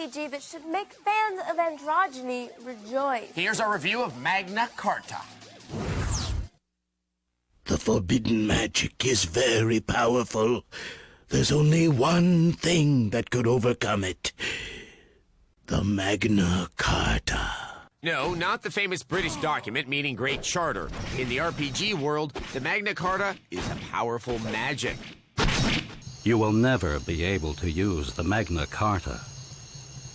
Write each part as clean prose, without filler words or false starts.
RPG that should make fans of androgyny rejoice. Here's our review of Magna Carta. The forbidden magic is very powerful. There's only one thing that could overcome it. The Magna Carta. No, not the famous British document meaning Great Charter. In the RPG world, the Magna Carta is a powerful magic. You will never be able to use the Magna Carta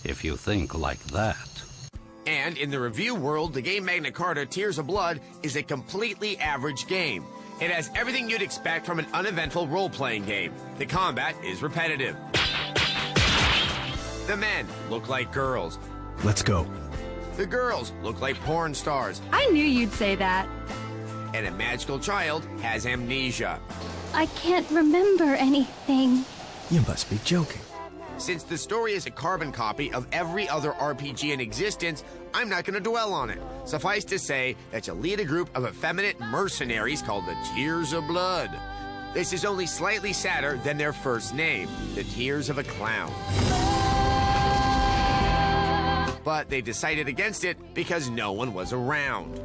if you think like that. And in the review world, the game Magna Carta Tears of Blood is a completely average game. It has everything you'd expect from an uneventful role-playing game. The combat is repetitive. The men look like girls. Let's go. The girls look like porn stars. I knew you'd say that. And a magical child has amnesia. I can't remember anything. You must be joking. Since the story is a carbon copy of every other RPG in existence, I'm not going to dwell on it. Suffice to say that you lead a group of effeminate mercenaries called the Tears of Blood. This is only slightly sadder than their first name, the Tears of a Clown. But they decided against it because no one was around.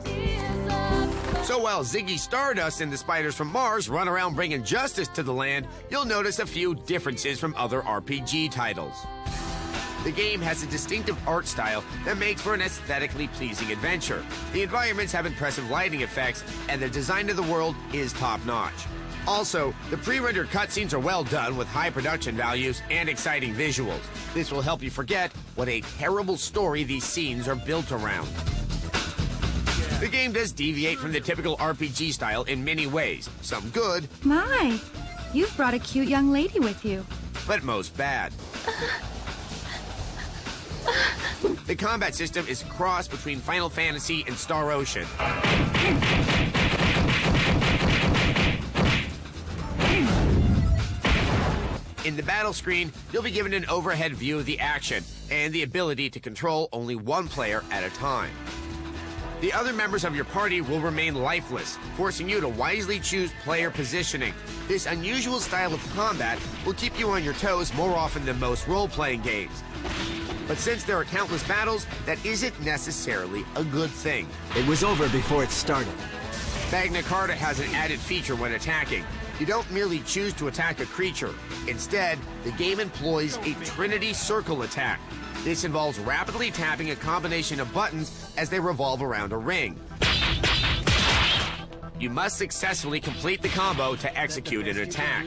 So while Ziggy Stardust and the Spiders from Mars run around bringing justice to the land, you'll notice a few differences from other RPG titles. The game has a distinctive art style that makes for an aesthetically pleasing adventure. The environments have impressive lighting effects, and the design of the world is top-notch. Also, the pre-rendered cutscenes are well done with high production values and exciting visuals. This will help you forget what a terrible story these scenes are built around. The game does deviate from the typical RPG style in many ways, some good. My, you've brought a cute young lady with you. But most bad. The combat system is a cross between Final Fantasy and Star Ocean. In the battle screen, you'll be given an overhead view of the action and the ability to control only one player at a time. The other members of your party will remain lifeless, forcing you to wisely choose player positioning. This unusual style of combat will keep you on your toes more often than most role-playing games. But since there are countless battles, that isn't necessarily a good thing. It was over before it started. Magna Carta has an added feature when attacking. You don't merely choose to attack a creature. Instead, the game employs a Trinity Circle attack. This involves rapidly tapping a combination of buttons as they revolve around a ring. You must successfully complete the combo to execute an attack.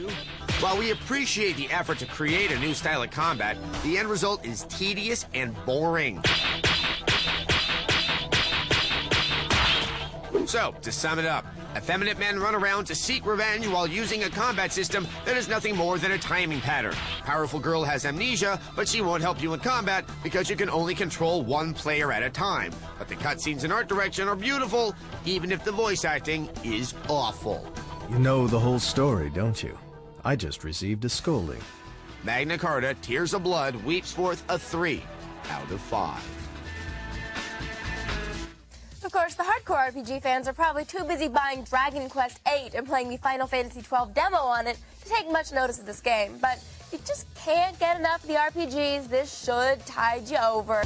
While we appreciate the effort to create a new style of combat, the end result is tedious and boring. So, to sum it up, effeminate men run around to seek revenge while using a combat system that is nothing more than a timing pattern. Powerful girl has amnesia, but she won't help you in combat because you can only control one player at a time. But the cutscenes and art direction are beautiful, even if the voice acting is awful. You know the whole story, don't you? I just received a scolding. Magna Carta Tears of Blood weeps forth a 3 out of 5. Of course, the hardcore RPG fans are probably too busy buying Dragon Quest VIII and playing the Final Fantasy XII demo on it to take much notice of this game. But if you just can't get enough of the RPGs, this should tide you over.